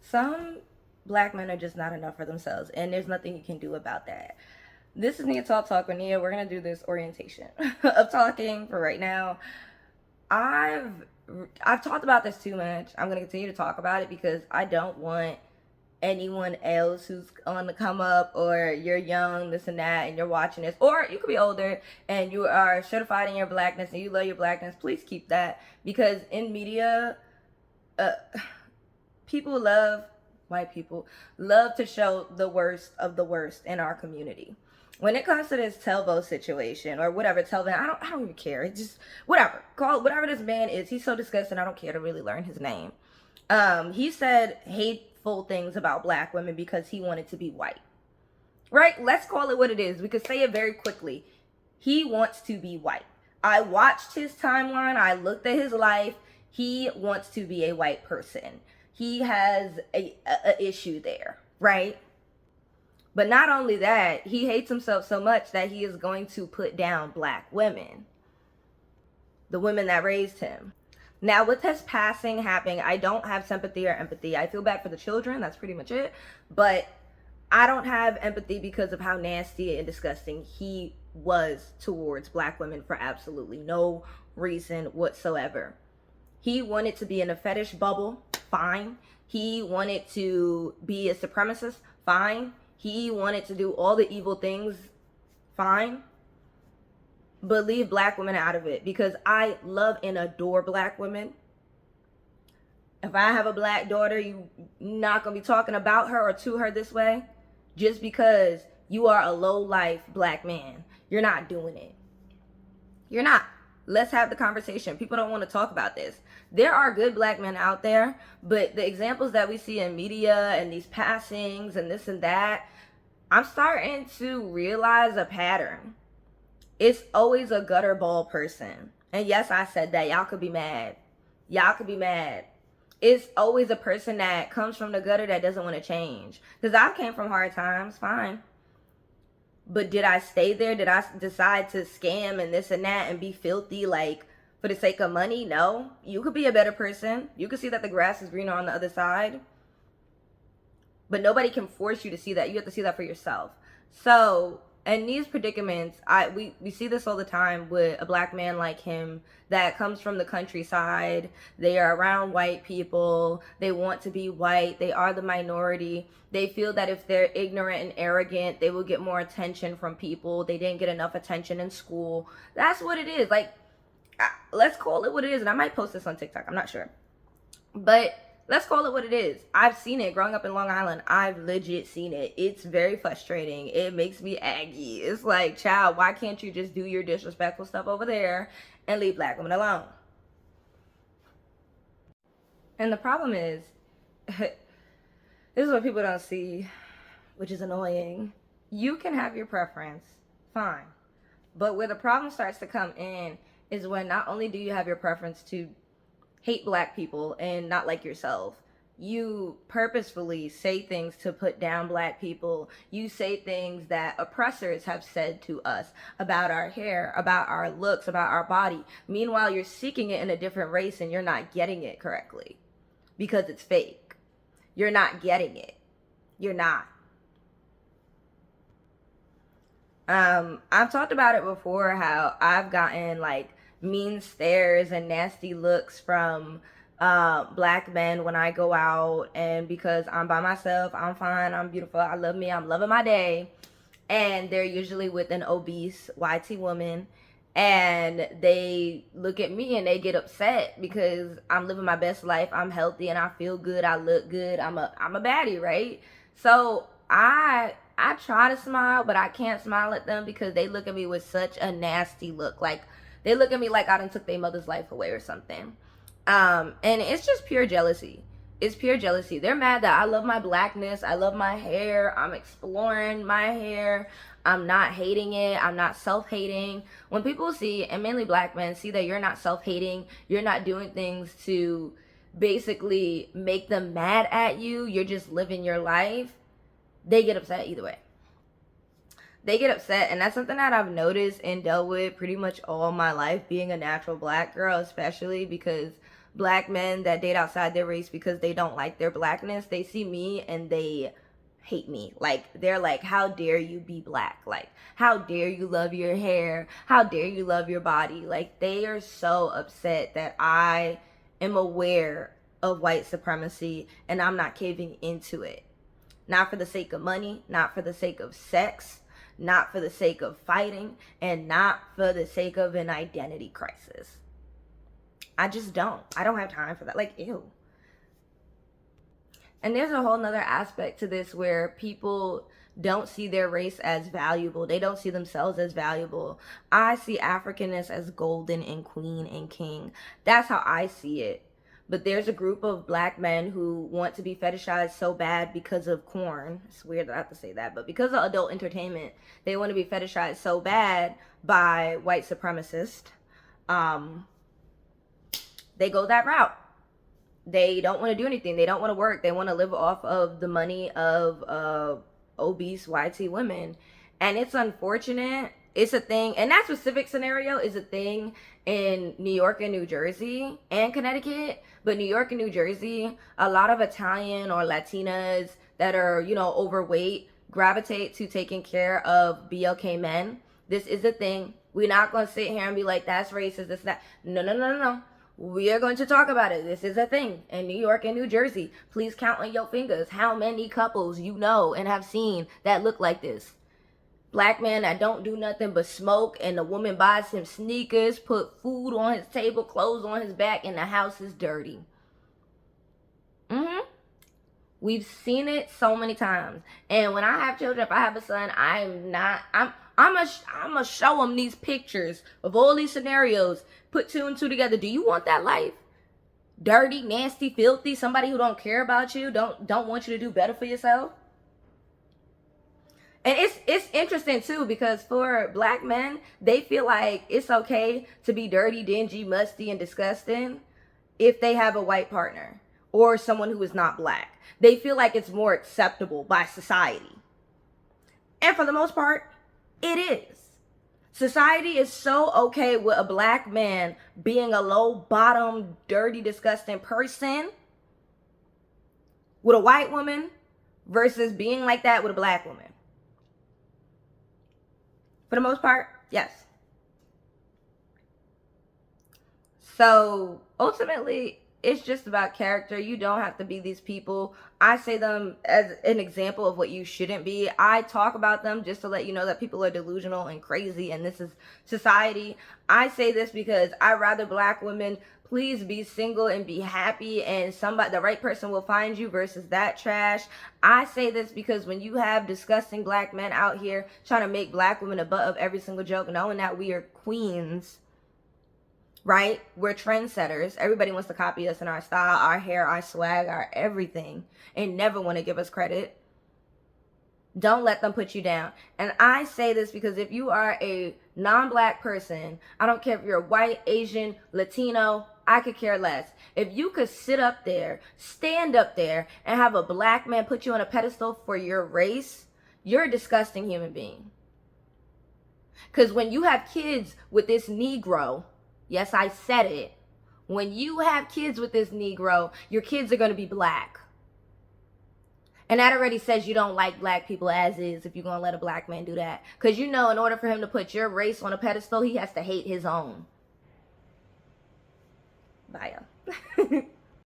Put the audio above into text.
Some black men are just not enough for themselves, and there's nothing you can do about that. This is Nia Talk with Nia. We're gonna do this orientation of talking for right now. I've I've talked about this too much. I'm gonna continue to talk about it because I don't want anyone else who's on the come up, or you're young, this and that, and you're watching this, or you could be older and you are certified in your blackness and you love your blackness. Please keep that, because in media, uh, people love white people love to show the worst of the worst in our community. When it comes to this Telvo situation or whatever, Telvin, I don't even care. It's just whatever. Call it whatever this man is. He's so disgusting. I don't care to really learn his name. He said hateful things about black women because he wanted to be white. Right? Let's call it what it is. We could say it very quickly. He wants to be white. I watched his timeline. I looked at his life. He wants to be a white person. He has a issue there, right? But not only that, he hates himself so much that he is going to put down black women, the women that raised him. Now, with his passing happening, I don't have sympathy or empathy. I feel bad for the children. That's pretty much it. But I don't have empathy because of how nasty and disgusting he was towards black women for absolutely no reason whatsoever. He wanted to be in a fetish bubble, fine. He wanted to be a supremacist, fine. He wanted to do all the evil things, fine. But leave black women out of it, because I love and adore black women. If I have a black daughter, you're not going to be talking about her or to her this way just because you are a low-life black man. You're not doing it. You're not. Let's have the conversation. People don't want to talk about this. There are good black men out there, but the examples that we see in media and these passings and this and that, I'm starting to realize a pattern. It's always a gutter ball person. And yes, I said that. Y'all could be mad. Y'all could be mad. It's always a person that comes from the gutter that doesn't want to change. Because I came from hard times, fine. But did I stay there? Did I decide to scam and this and that and be filthy like for the sake of money? No. You could be a better person. You could see that the grass is greener on the other side. But nobody can force you to see that. You have to see that for yourself. So, in these predicaments, we see this all the time with a black man like him that comes from the countryside. They are around white people. They want to be white. They are the minority. They feel that if they're ignorant and arrogant, they will get more attention from people. They didn't get enough attention in school. That's what it is. Like, let's call it what it is. And I might post this on TikTok. I'm not sure. But let's call it what it is. I've seen it growing up in Long Island. I've legit seen it. It's very frustrating. It makes me aggy. It's like, child, why can't you just do your disrespectful stuff over there and leave black women alone? And the problem is, this is what people don't see, which is annoying. You can have your preference, fine. But where the problem starts to come in is when not only do you have your preference to hate black people and not like yourself, you purposefully say things to put down black people. You say things that oppressors have said to us about our hair, about our looks, about our body. Meanwhile, you're seeking it in a different race and you're not getting it correctly because it's fake. You're not getting it. You're not. I've talked about it before, how I've gotten like mean stares and nasty looks from black men when I go out, and because I'm by myself, I'm fine, I'm beautiful, I love me, I'm loving my day, and they're usually with an obese YT woman, and they look at me and they get upset because I'm living my best life, I'm healthy and I feel good, I look good, I'm a baddie, right? So I try to smile, but I can't smile at them because they look at me with such a nasty look. Like, they look at me like I done took their mother's life away or something. And it's just pure jealousy. It's pure jealousy. They're mad that I love my blackness. I love my hair. I'm exploring my hair. I'm not hating it. I'm not self-hating. When people see, and mainly black men, see that you're not self-hating, you're not doing things to basically make them mad at you, you're just living your life, they get upset either way. They get upset, and that's something that I've noticed and dealt with pretty much all my life, being a natural black girl, especially because black men that date outside their race because they don't like their blackness, they see me and they hate me. Like, they're like, how dare you be black? Like, how dare you love your hair? How dare you love your body? Like, they are so upset that I am aware of white supremacy and I'm not caving into it. Not for the sake of money, not for the sake of sex, not for the sake of fighting, and not for the sake of an identity crisis. I just don't. I don't have time for that. Like, ew. And there's a whole nother aspect to this where people don't see their race as valuable. They don't see themselves as valuable. I see Africanness as golden and queen and king. That's how I see it. But there's a group of black men who want to be fetishized so bad because of corn. It's weird that I have to say that, but because of adult entertainment, they want to be fetishized so bad by white supremacists. They go that route. They don't want to do anything. They don't want to work. They want to live off of the money of obese YT women. And it's unfortunate. It's a thing. And that specific scenario is a thing in New York and New Jersey and Connecticut. But New York and New Jersey, a lot of Italian or Latinas that are, you know, overweight gravitate to taking care of BLK men. This is a thing. We're not going to sit here and be like, that's racist, this, that. No, no, no, no, no. We are going to talk about it. This is a thing in New York and New Jersey. Please count on your fingers how many couples you know and have seen that look like this. Black man that don't do nothing but smoke, and the woman buys him sneakers, put food on his table, clothes on his back, and the house is dirty. We've seen it so many times. And when I have children, if I have a son, I'm gonna show them these pictures of all these scenarios. Put two and two together. Do you want that life? Dirty, nasty, filthy, somebody who don't care about you, don't want you to do better for yourself? And it's interesting too, because for black men, they feel like it's okay to be dirty, dingy, musty, and disgusting if they have a white partner or someone who is not black. They feel like it's more acceptable by society. And for the most part, it is. Society is so okay with a black man being a low bottom, dirty, disgusting person with a white woman versus being like that with a black woman. For the most part, yes. So ultimately, it's just about character. You don't have to be these people. I say them as an example of what you shouldn't be. I talk about them just to let you know that people are delusional and crazy, and this is society. I say this because I'd rather black women please be single and be happy, and the right person will find you versus that trash. I say this because when you have disgusting black men out here trying to make black women a butt of every single joke, knowing that we are queens, right? We're trendsetters. Everybody wants to copy us in our style, our hair, our swag, our everything, and never want to give us credit. Don't let them put you down. And I say this because if you are a non-black person, I don't care if you're white, Asian, Latino, I could care less. If you could sit up there, stand up there, and have a black man put you on a pedestal for your race, you're a disgusting human being. Because when you have kids with this Negro, yes, I said it. When you have kids with this Negro, your kids are going to be black. And that already says you don't like black people as is if you're going to let a black man do that. Because you know in order for him to put your race on a pedestal, he has to hate his own. Bye, y'all.